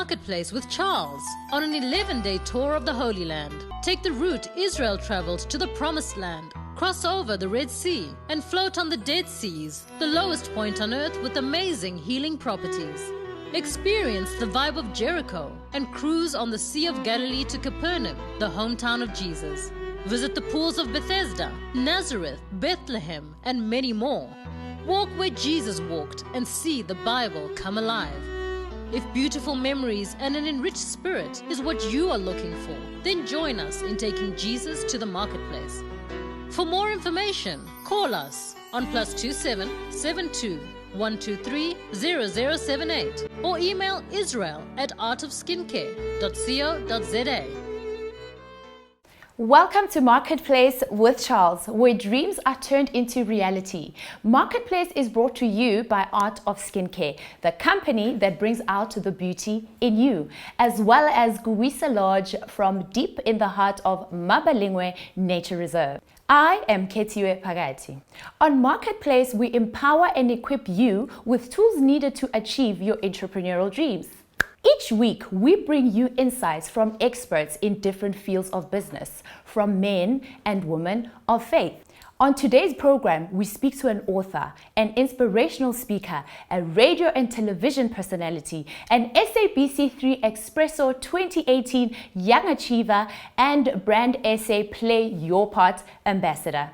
Marketplace with Charles on an 11-day tour of the Holy Land. Take the route Israel traveled to the Promised Land, cross over the Red Sea, and float on the Dead Seas, the lowest point on earth with amazing healing properties. Experience the vibe of Jericho and cruise on the Sea of Galilee to Capernaum, the hometown of Jesus. Visit the pools of Bethesda, Nazareth, Bethlehem, and many more. Walk where Jesus walked and see the Bible come alive. If beautiful memories and an enriched spirit is what you are looking for, then join us in taking Jesus to the marketplace. For more information, call us on +27 72 123 0078 or email israel@artofskincare.co.za. Welcome to Marketplace with Charles, where dreams are turned into reality. Marketplace is brought to you by Art of Skincare, the company that brings out the beauty in you, as well as Guisa Lodge from deep in the heart of Mabalingwe Nature Reserve. I am Ketiwe Pagati. On Marketplace, we empower and equip you with tools needed to achieve your entrepreneurial dreams. Each week, we bring you insights from experts in different fields of business, from men and women of faith. On today's program, we speak to an author, an inspirational speaker, a radio and television personality, an SABC3 Espresso 2018 Young Achiever, and Brand SA Play Your Part ambassador.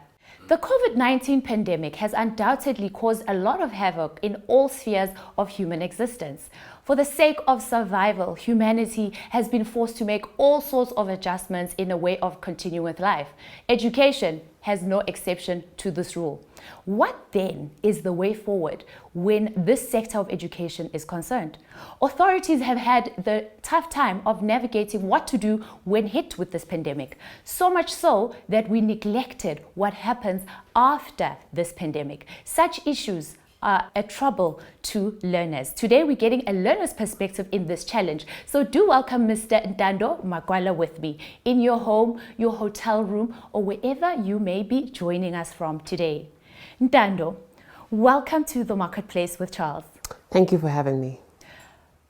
The COVID-19 pandemic has undoubtedly caused a lot of havoc in all spheres of human existence. For the sake of survival, humanity has been forced to make all sorts of adjustments in a way of continuing with life. Education has no exception to this rule. What then is the way forward when this sector of education is concerned? Authorities have had the tough time of navigating what to do when hit with this pandemic, so much so that we neglected what happens after this pandemic. Such issues are a trouble to learners. Today we're getting a learner's perspective in this challenge. So do welcome Mr. Ntando Makwela with me in your home, your hotel room, or wherever you may be joining us from today. Ntando, welcome to the Marketplace with Charles. Thank you for having me.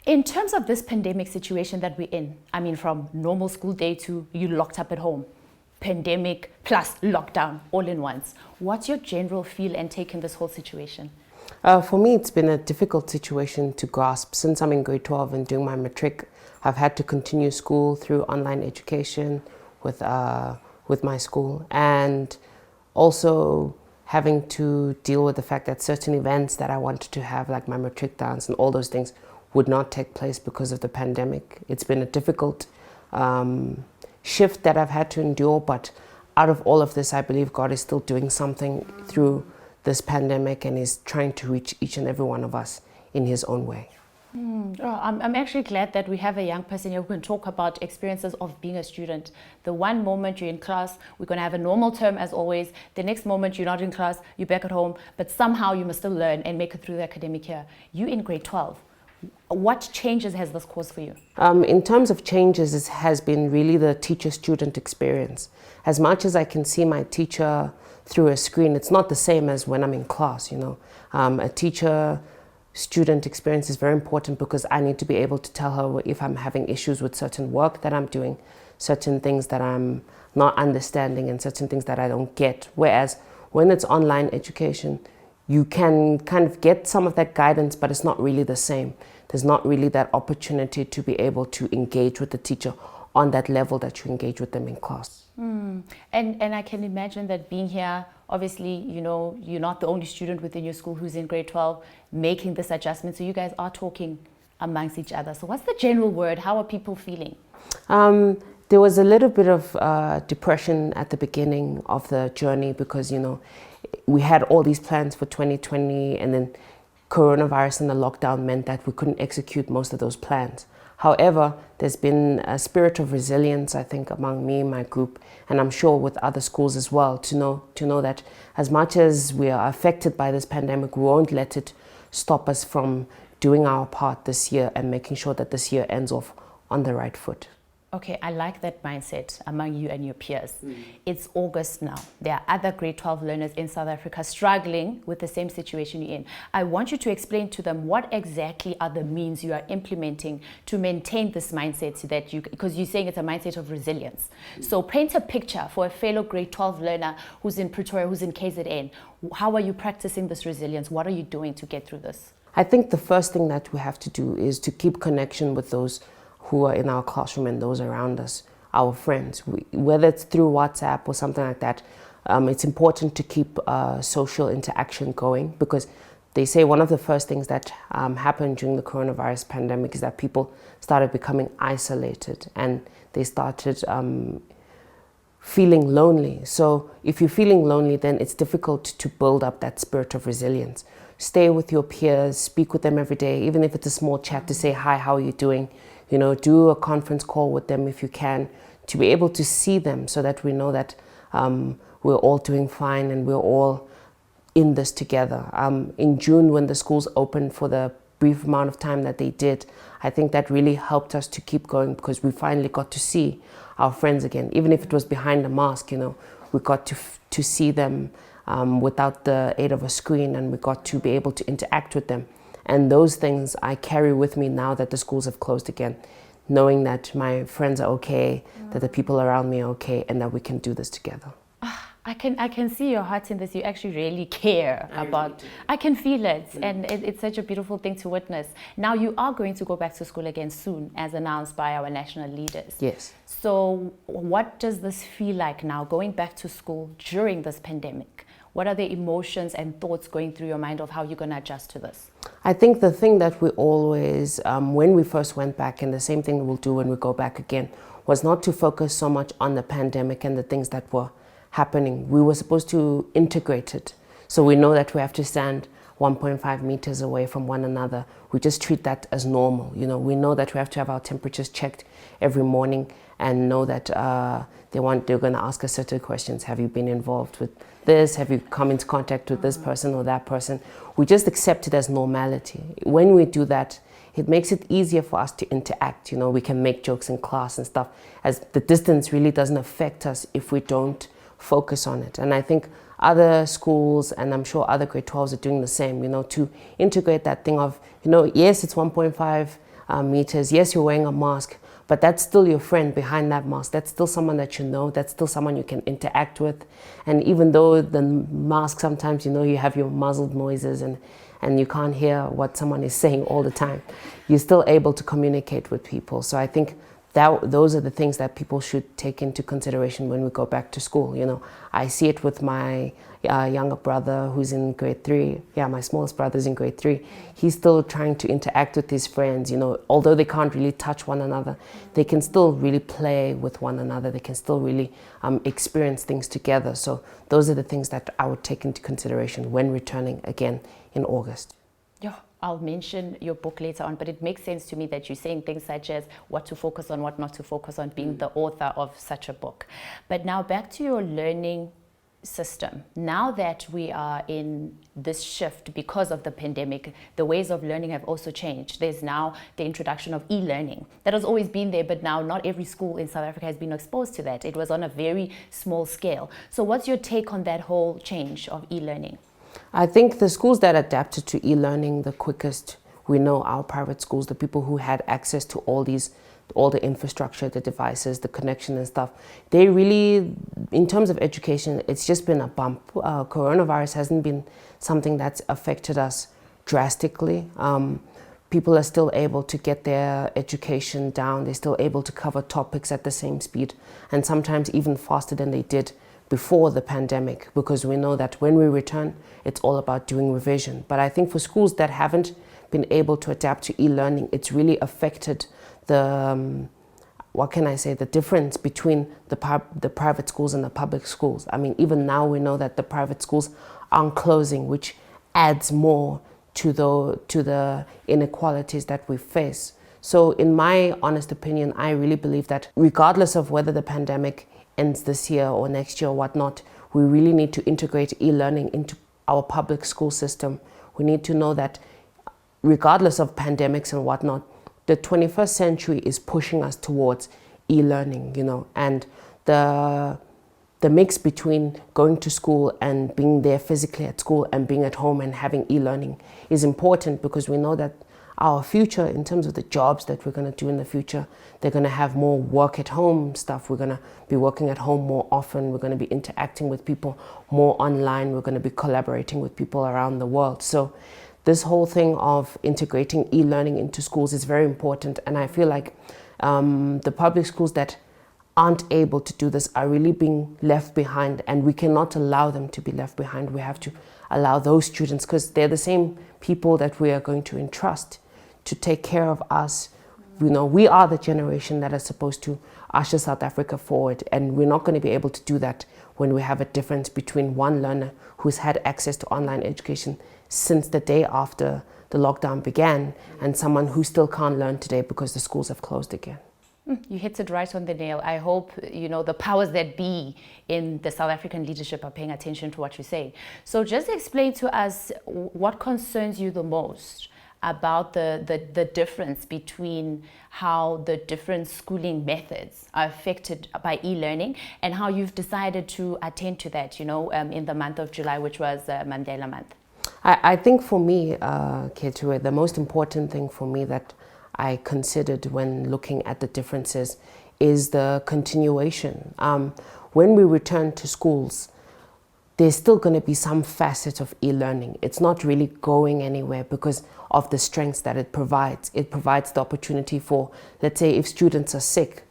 In terms of this pandemic situation that we're in, I mean from normal school day to you locked up at home, pandemic plus lockdown all in once, what's your general feel and take in this whole situation? For me, it's been a difficult situation to grasp. Since I'm in grade 12 and doing my matric, I've had to continue school through online education with my school, and also having to deal with the fact that certain events that I wanted to have, like my matric dance and all those things, would not take place because of the pandemic. It's been a difficult shift that I've had to endure, but out of all of this, I believe God is still doing something through this pandemic and is trying to reach each and every one of us in his own way. I'm actually glad that we have a young person here who can talk about experiences of being a student. The one moment you're in class, we're going to have a normal term as always. The next moment you're not in class, you're back at home, but somehow you must still learn and make it through the academic year. You in grade 12. What changes has this caused for you? In terms of changes, it has been really the teacher-student experience. As much as I can see my teacher through a screen, it's not the same as when I'm in class, you know. A teacher-student experience is very important because I need to be able to tell her if I'm having issues with certain work that I'm doing, certain things that I'm not understanding, and certain things that I don't get. Whereas when it's online education, you can kind of get some of that guidance, but it's not really the same. There's not really that opportunity to be able to engage with the teacher on that level that you engage with them in class. And I can imagine that being here, obviously, you know, you're not the only student within your school who's in grade 12 making this adjustment. So you guys are talking amongst each other. So what's the general word? How are people feeling? There was a little bit of depression at the beginning of the journey because, you know, we had all these plans for 2020, and then coronavirus and the lockdown meant that we couldn't execute most of those plans. However, there's been a spirit of resilience, I think, among me and my group, and I'm sure with other schools as well, to know that as much as we are affected by this pandemic, we won't let it stop us from doing our part this year and making sure that this year ends off on the right foot. Okay, I like that mindset among you and your peers. It's August now. There are other grade 12 learners in South Africa struggling with the same situation you're in. I want you to explain to them what exactly are the means you are implementing to maintain this mindset so that because you're saying it's a mindset of resilience. So paint a picture for a fellow grade 12 learner who's in Pretoria, who's in KZN. How are you practicing this resilience? What are you doing to get through this? I think the first thing that we have to do is to keep connection with those who are in our classroom and those around us, our friends. Whether it's through WhatsApp or something like that, it's important to keep social interaction going, because they say one of the first things that happened during the coronavirus pandemic is that people started becoming isolated and they started feeling lonely. So if you're feeling lonely, then it's difficult to build up that spirit of resilience. Stay with your peers, speak with them every day, even if it's a small chat to say, hi, how are you doing? You know, do a conference call with them if you can, to be able to see them so that we know that we're all doing fine and we're all in this together. In June, when the schools opened for the brief amount of time that they did, I think that really helped us to keep going, because we finally got to see our friends again. Even if it was behind a mask, you know, we got to see them without the aid of a screen, and we got to be able to interact with them. And those things I carry with me now that the schools have closed again, knowing that my friends are okay, that the people around me are okay, and that we can do this together. I can see your heart in this. You actually really care about. I can feel it, and it's such a beautiful thing to witness. Now you are going to go back to school again soon, as announced by our national leaders. Yes. So what does this feel like now, going back to school during this pandemic? What are the emotions and thoughts going through your mind of how you're going to adjust to this? I think the thing that we always, when we first went back, and the same thing we'll do when we go back again, was not to focus so much on the pandemic and the things that were happening. We were supposed to integrate it. So we know that we have to stand 1.5 meters away from one another. We just treat that as normal. You know, we know that we have to have our temperatures checked every morning, and know that they're going to ask us certain questions. Have you been involved with this? Have you come into contact with this person or that person? We just accept it as normality. When we do that, it makes it easier for us to interact. You know, we can make jokes in class and stuff, as the distance really doesn't affect us if we don't focus on it. And I think other schools, and I'm sure other grade 12s are doing the same, you know, to integrate that thing of, you know, yes, it's 1.5 meters, yes, you're wearing a mask, but that's still your friend behind that mask. That's still someone that you know. That's still someone you can interact with. And even though the mask, sometimes, you know, you have your muzzled noises and you can't hear what someone is saying all the time, you're still able to communicate with people. So I think those are the things that people should take into consideration when we go back to school. You know, I see it with my younger brother who's in grade 3. Yeah, my smallest brother's in grade 3. He's still trying to interact with his friends. You know, although they can't really touch one another, they can still really play with one another. They can still really experience things together. So those are the things that I would take into consideration when returning again in August. Yeah. I'll mention your book later on, but it makes sense to me that you're saying things such as what to focus on, what not to focus on, being the author of such a book. But now back to your learning system. Now that we are in this shift because of the pandemic, the ways of learning have also changed. There's now the introduction of e-learning. That has always been there, but now not every school in South Africa has been exposed to that. It was on a very small scale. So what's your take on that whole change of e-learning? I think the schools that adapted to e-learning the quickest, we know our private schools, the people who had access to all the infrastructure, the devices, the connection and stuff, they really, in terms of education, it's just been a bump. Coronavirus hasn't been something that's affected us drastically. People are still able to get their education down. They're still able to cover topics at the same speed, and sometimes even faster than they did before the pandemic, because we know that when we return, it's all about doing revision. But I think for schools that haven't been able to adapt to e-learning, it's really affected the, the difference between the private schools and the public schools. I mean, even now we know that the private schools are closing, which adds more to the inequalities that we face. So in my honest opinion, I really believe that regardless of whether the pandemic ends this year or next year or whatnot, we really need to integrate e-learning into our public school system. We need to know that regardless of pandemics and whatnot, the 21st century is pushing us towards e-learning, you know, and the mix between going to school and being there physically at school and being at home and having e-learning is important, because we know that our future, in terms of the jobs that we're going to do in the future, they're going to have more work at home stuff. We're going to be working at home more often. We're going to be interacting with people more online. We're going to be collaborating with people around the world. So this whole thing of integrating e-learning into schools is very important. And I feel like the public schools that aren't able to do this are really being left behind, and we cannot allow them to be left behind. We have to allow those students, because they're the same people that we are going to entrust to take care of us. You know, we are the generation that are supposed to usher South Africa forward, and we're not going to be able to do that when we have a difference between one learner who's had access to online education since the day after the lockdown began and someone who still can't learn today because the schools have closed again. You hit it right on the nail. I hope, you know, the powers that be in the South African leadership are paying attention to what you say. So just explain to us what concerns you the most about the difference between how the different schooling methods are affected by e-learning, and how you've decided to attend to that, you know, in the month of July, which was Mandela Month. I think for me, Ketua, the most important thing for me that I considered when looking at the differences is the continuation. When we return to schools, there's still going to be some facet of e-learning. It's not really going anywhere because of the strengths that it provides. It provides the opportunity for, let's say, if students are sick,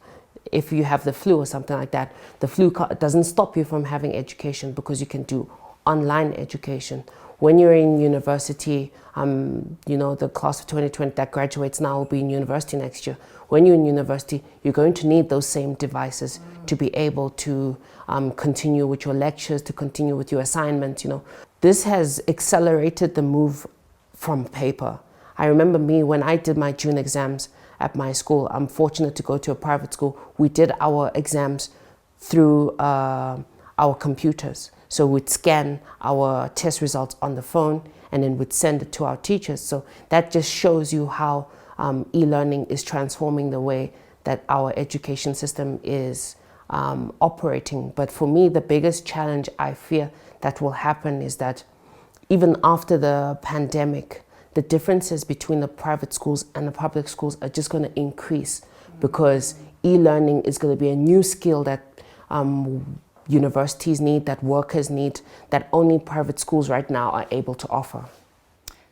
if you have the flu or something like that, the flu doesn't stop you from having education, because you can do online education. When you're in university, you know, the class of 2020 that graduates now will be in university next year. When you're in university, you're going to need those same devices to be able to continue with your lectures, to continue with your assignments, you know. This has accelerated the move from paper. I remember me, when I did my June exams at my school, I'm fortunate to go to a private school. We did our exams through our computers. So we'd scan our test results on the phone and then we'd send it to our teachers. So that just shows you how e-learning is transforming the way that our education system is operating. But for me, the biggest challenge I fear that will happen is that even after the pandemic, the differences between the private schools and the public schools are just going to increase, because e-learning is going to be a new skill that universities need, that workers need, that only private schools right now are able to offer.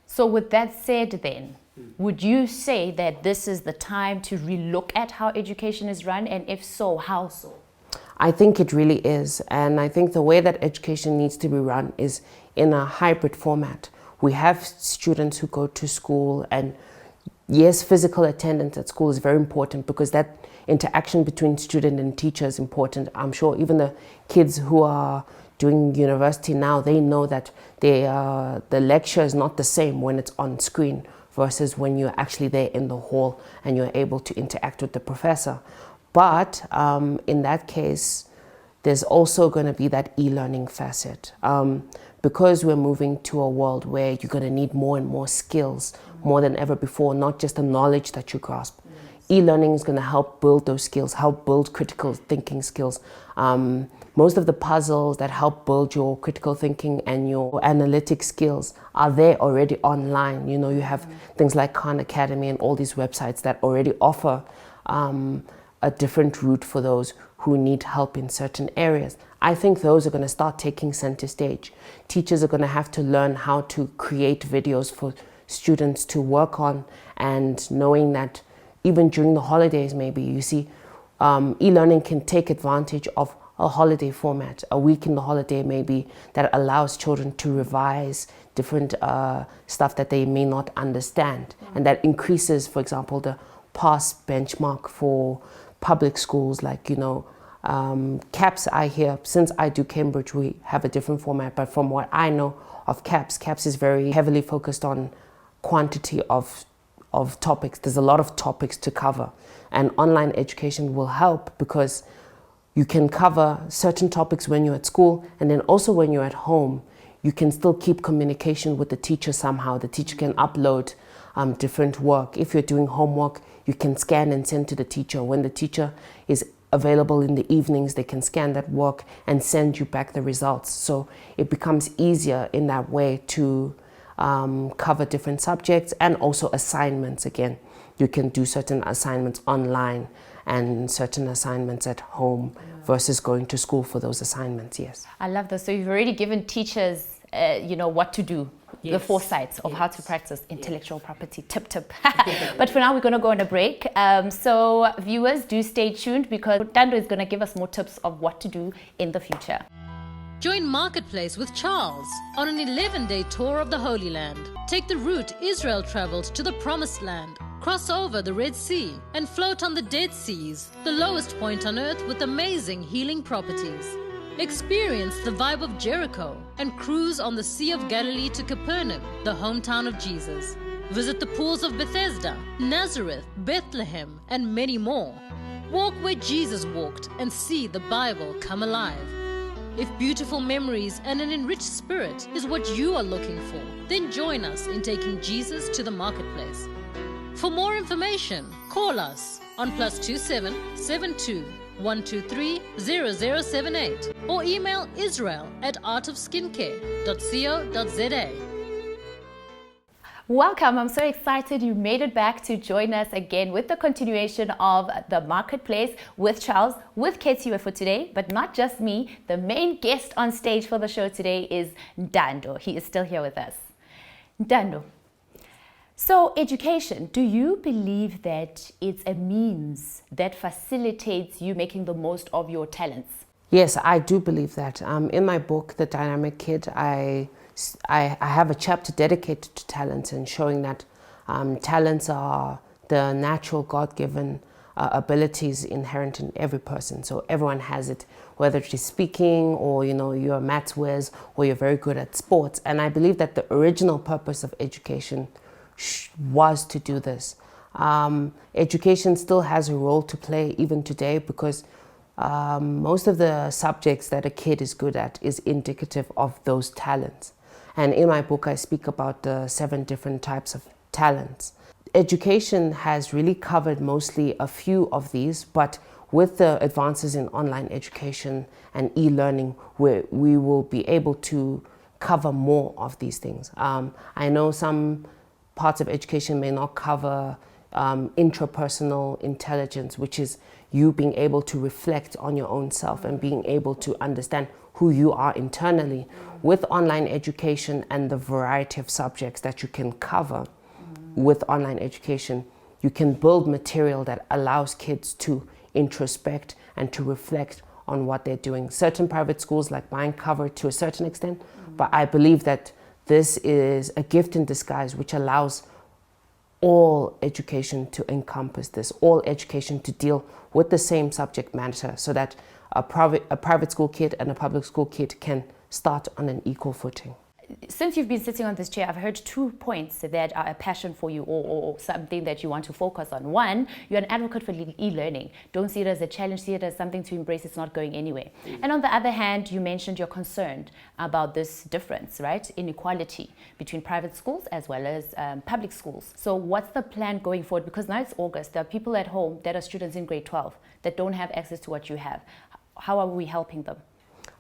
So with that said then, would you say that this is the time to relook at how education is run, and if so, how so? I think it really is, and I think the way that education needs to be run is in a hybrid format. We have students who go to school, and yes, physical attendance at school is very important, because that interaction between student and teacher is important. I'm sure even the kids who are doing university now, they know that the lecture is not the same when it's on screen versus when you're actually there in the hall and you're able to interact with the professor. But in that case, there's also going to be that e-learning facet. Because we're moving to a world where you're going to need more and more skills, more than ever before, not just the knowledge that you grasp. E-learning is going to help build those skills, help build critical thinking skills. Most of the puzzles that help build your critical thinking and your analytic skills are there already online. You know, you have things like Khan Academy and all these websites that already offer a different route for those who need help in certain areas. I think those are going to start taking center stage. Teachers are going to have to learn how to create videos for students to work on, and knowing that even during the holidays, maybe, you see, e-learning can take advantage of a holiday format, a week in the holiday maybe, that allows children to revise different stuff that they may not understand. And that increases, for example, the pass benchmark for public schools, like, you know, CAPS. I hear, since I do Cambridge, we have a different format, but from what I know of CAPS, CAPS is very heavily focused on quantity of topics. There's a lot of topics to cover, and online education will help, because you can cover certain topics when you're at school, and then also when you're at home, you can still keep communication with the teacher somehow. The teacher can upload different work. If you're doing homework, you can scan and send to the teacher. When the teacher is available in the evenings, they can scan that work and send you back the results. So it becomes easier in that way to cover different subjects, and also assignments. Again, you can do certain assignments online and certain assignments at home versus going to school for those assignments. Yes. I love this. So you've already given teachers, what to do. Yes. The foresight of how to practice intellectual property. Tip. But for now, we're going to go on a break. So viewers, do stay tuned, because Ntando is going to give us more tips of what to do in the future. Join Marketplace with Charles on an 11-day tour of the Holy Land. Take the route Israel traveled to the Promised Land, cross over the Red Sea, and float on the Dead Seas, the lowest point on earth with amazing healing properties. Experience the vibe of Jericho and cruise on the Sea of Galilee to Capernaum, the hometown of Jesus. Visit the pools of Bethesda, Nazareth, Bethlehem, and many more. Walk where Jesus walked and see the Bible come alive. If beautiful memories and an enriched spirit is what you are looking for, then join us in taking Jesus to the marketplace. For more information, call us on +27 72 123 0078 or email israel@artofskincare.co.za. Welcome. I'm so excited you made it back to join us again with the continuation of the Marketplace with Charles, with Kethiwe for today. But not just me. The main guest on stage for the show today is Ntando. He is still here with us. Ntando, so education, do you believe that it's a means that facilitates you making the most of your talents? Yes, I do believe that. In my book, The Dynamic Kid, I have a chapter dedicated to talents and showing that talents are the natural God-given abilities inherent in every person. So everyone has it, whether it is speaking or, you're a maths whiz or you're very good at sports. And I believe that the original purpose of education was to do this. Education still has a role to play even today, because most of the subjects that a kid is good at is indicative of those talents. And in my book, I speak about the 7 different types of talents. Education has really covered mostly a few of these, but with the advances in online education and e-learning, we will be able to cover more of these things. I know some parts of education may not cover intrapersonal intelligence, which is you being able to reflect on your own self and being able to understand who you are internally. With online education and the variety of subjects that you can cover with online education, you can build material that allows kids to introspect and to reflect on what they're doing. Certain private schools like mine cover to a certain extent, but I believe that this is a gift in disguise, which allows all education to encompass this, all education to deal with the same subject matter, so that a private school kid and a public school kid can start on an equal footing. Since you've been sitting on this chair, I've heard 2 points that are a passion for you, or something that you want to focus on. One, you're an advocate for e-learning. Don't see it as a challenge, see it as something to embrace. It's not going anywhere. And on the other hand, you mentioned you're concerned about this difference, right? Inequality between private schools as well as public schools. So what's the plan going forward? Because now it's August. There are people at home that are students in grade 12 that don't have access to what you have. How are we helping them?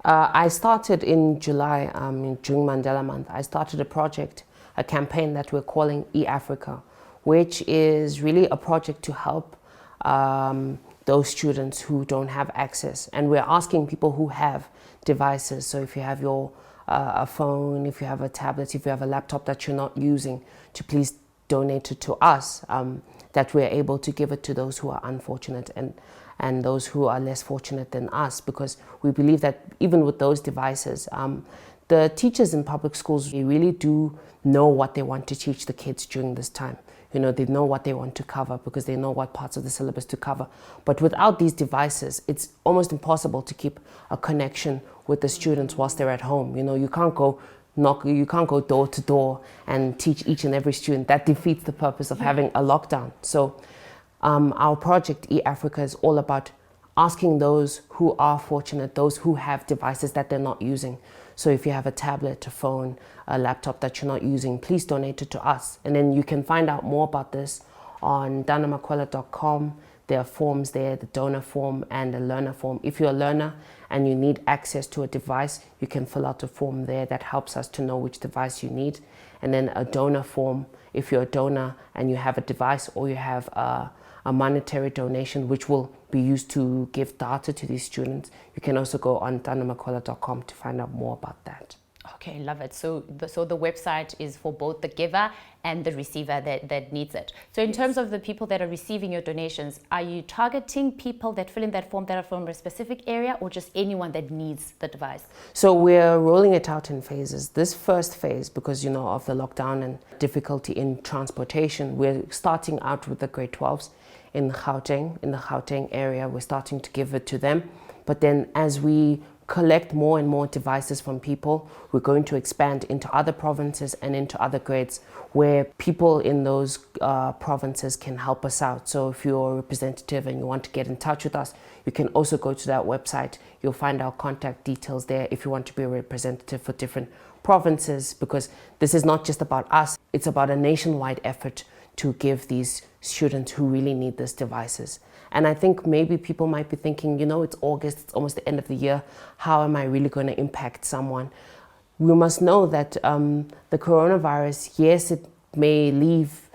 I started in July, in June Mandela Month. I started a project, a campaign that we're calling eAfrica, which is really a project to help those students who don't have access. And we're asking people who have devices. So if you have a phone, if you have a tablet, if you have a laptop that you're not using, to please donate it to us, that we're able to give it to those who are unfortunate and those who are less fortunate than us, because we believe that even with those devices, the teachers in public schools, they really do know what they want to teach the kids during this time. They know what they want to cover because they know what parts of the syllabus to cover. But without these devices, it's almost impossible to keep a connection with the students whilst they're at home. You can't go door to door and teach each and every student. That defeats the purpose of having a lockdown. So our project eAfrica is all about asking those who are fortunate, those who have devices that they're not using. So if you have a tablet, a phone, a laptop that you're not using, please donate it to us. And then you can find out more about this on ntandomakwela.com. There are forms there, the donor form and the learner form. If you're a learner and you need access to a device, you can fill out a form there that helps us to know which device you need. And then a donor form, if you're a donor and you have a device or you have a monetary donation which will be used to give data to these students, you can also go on ntandomakwela.com to find out more about that. Okay, love it. So the website is for both the giver and the receiver that needs it. So in terms of the people that are receiving your donations, are you targeting people that fill in that form that are from a specific area, or just anyone that needs the device? So we're rolling it out in phases. This first phase, because of the lockdown and difficulty in transportation, we're starting out with the grade 12s in Gauteng, in the Gauteng area. We're starting to give it to them. But then as we collect more and more devices from people, we're going to expand into other provinces and into other grades where people in those provinces can help us out. So if you're a representative and you want to get in touch with us, you can also go to that website. You'll find our contact details there if you want to be a representative for different provinces, because this is not just about us, it's about a nationwide effort to give these students who really need these devices. And I think maybe people might be thinking, it's August, it's almost the end of the year. How am I really going to impact someone? We must know that the coronavirus, yes, it may leave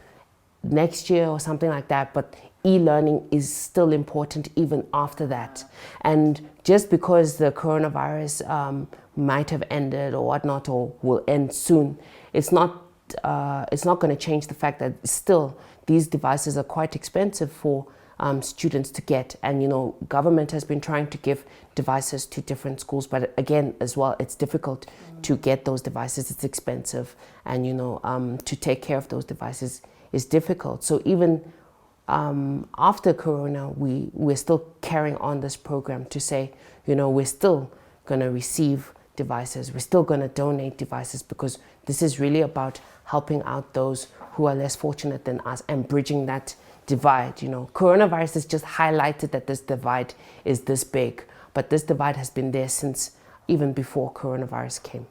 next year or something like that, but e-learning is still important even after that. And just because the coronavirus might have ended or whatnot, or will end soon, it's not going to change the fact that still these devices are quite expensive for students to get. And government has been trying to give devices to different schools, but again as well, it's difficult to get those devices. It's expensive, and to take care of those devices is difficult. So even after Corona, we're still carrying on this program to say, we're still going to receive devices, we're still going to donate devices, because this is really about helping out those who are less fortunate than us and bridging that divide. Coronavirus has just highlighted that this divide is this big, but this divide has been there since even before coronavirus came.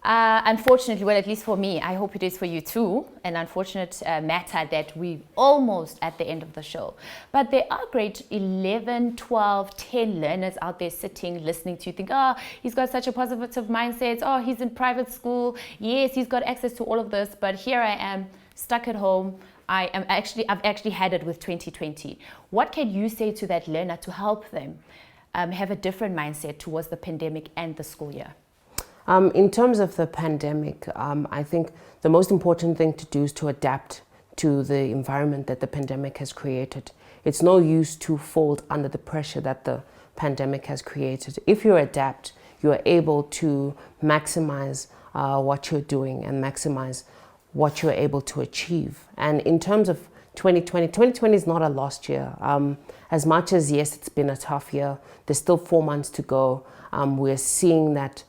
Unfortunately, well, at least for me, I hope it is for you too, an unfortunate matter that we're almost at the end of the show. But there are grade 11, 12, 10 learners out there sitting, listening to you, think, oh, he's got such a positive mindset. Oh, he's in private school. Yes, he's got access to all of this, but here I am stuck at home. I've actually had it with 2020. What can you say to that learner to help them have a different mindset towards the pandemic and the school year? In terms of the pandemic, I think the most important thing to do is to adapt to the environment that the pandemic has created. It's no use to fold under the pressure that the pandemic has created. If you adapt, you are able to maximize what you're doing and maximize what you're able to achieve. And in terms of 2020 is not a lost year. As much as, yes, it's been a tough year, there's still 4 months to go. We're seeing that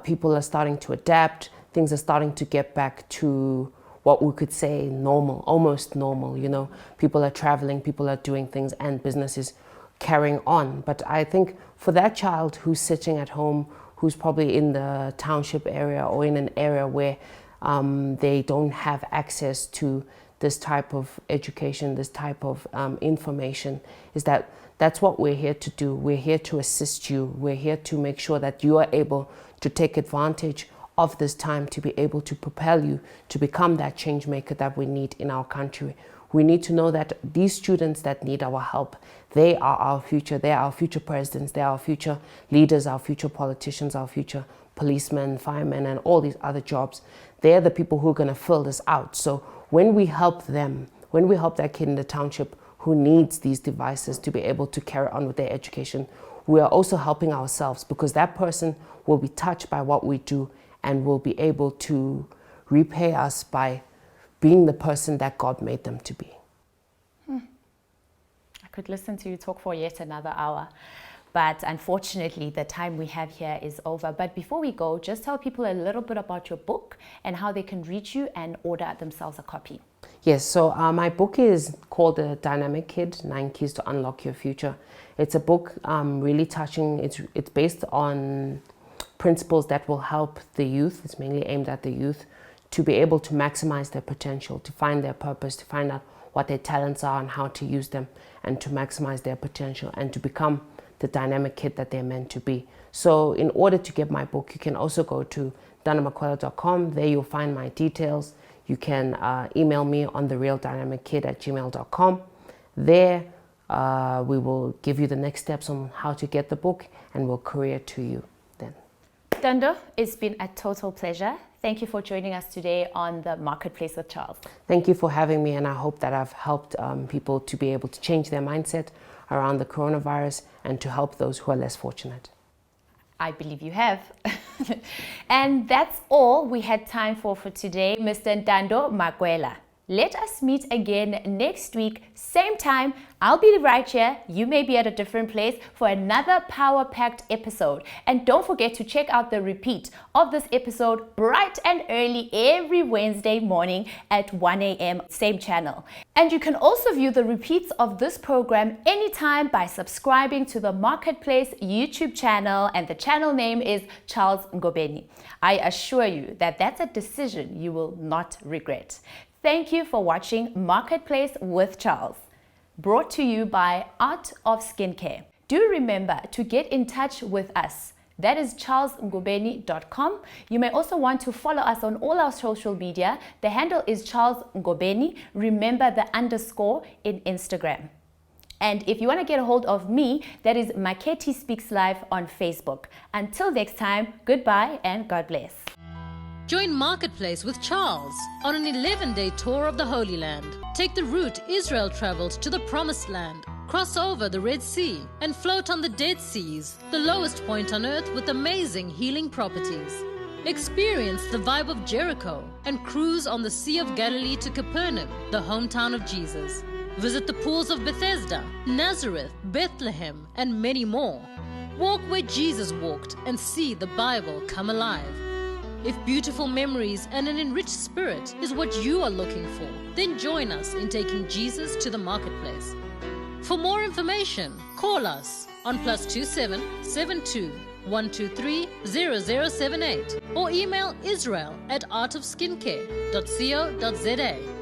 people are starting to adapt. Things are starting to get back to what we could say normal, almost normal. People are traveling, people are doing things, and businesses carrying on. But I think for that child who's sitting at home, who's probably in the township area or in an area where they don't have access to this type of education, this type of information, that's what we're here to do. We're here to assist you. We're here to make sure that you are able to take advantage of this time to be able to propel you to become that change maker that we need in our country. We need to know that these students that need our help, they are our future. They are our future presidents. They are our future leaders, our future politicians, our future policemen, firemen, and all these other jobs. They're the people who are going to fill this out. So when we help them, when we help that kid in the township who needs these devices to be able to carry on with their education, we are also helping ourselves, because that person will be touched by what we do and will be able to repay us by being the person that God made them to be. I could listen to you talk for yet another hour. But unfortunately, the time we have here is over. But before we go, just tell people a little bit about your book and how they can reach you and order themselves a copy. Yes, so my book is called The Dynamic Kid, 9 Keys to Unlock Your Future. It's a book really touching. It's based on principles that will help the youth. It's mainly aimed at the youth to be able to maximize their potential, to find their purpose, to find out what their talents are and how to use them and to maximize their potential and to become the dynamic kid that they're meant to be. So in order to get my book, you can also go to ntandomakwela.com. There you'll find my details. You can email me on therealdynamickid@gmail.com. There we will give you the next steps on how to get the book, and we'll courier to you then. Ntando, it's been a total pleasure. Thank you for joining us today on the Marketplace with Charles. Thank you for having me, and I hope that I've helped people to be able to change their mindset around the coronavirus and to help those who are less fortunate. I believe you have. And that's all we had time for today, Mr. Ntando Makwela. Let us meet again next week, same time. I'll be right here. You may be at a different place for another power-packed episode. And don't forget to check out the repeat of this episode bright and early every Wednesday morning at 1 a.m. same channel. And you can also view the repeats of this program anytime by subscribing to the Marketplace YouTube channel, and the channel name is Charles Ngobeni. I assure you that that's a decision you will not regret. Thank you for watching Marketplace with Charles, brought to you by Art of Skincare. Do remember to get in touch with us. That is charlesngobeni.com. You may also want to follow us on all our social media. The handle is Charles Ngobeni. Remember the underscore in Instagram. And if you want to get a hold of me, that is Maketi Speaks Live on Facebook. Until next time, goodbye and God bless. Join Marketplace with Charles on an 11-day tour of the Holy Land. Take the route Israel traveled to the Promised Land. Cross over the Red Sea and float on the Dead Seas, the lowest point on earth with amazing healing properties. Experience the vibe of Jericho and cruise on the Sea of Galilee to Capernaum, the hometown of Jesus. Visit the pools of Bethesda, Nazareth, Bethlehem, and many more. Walk where Jesus walked and see the Bible come alive. If beautiful memories and an enriched spirit is what you are looking for, then join us in taking Jesus to the Marketplace. For more information, call us on +27 72 123 0078 or email israel@artofskincare.co.za.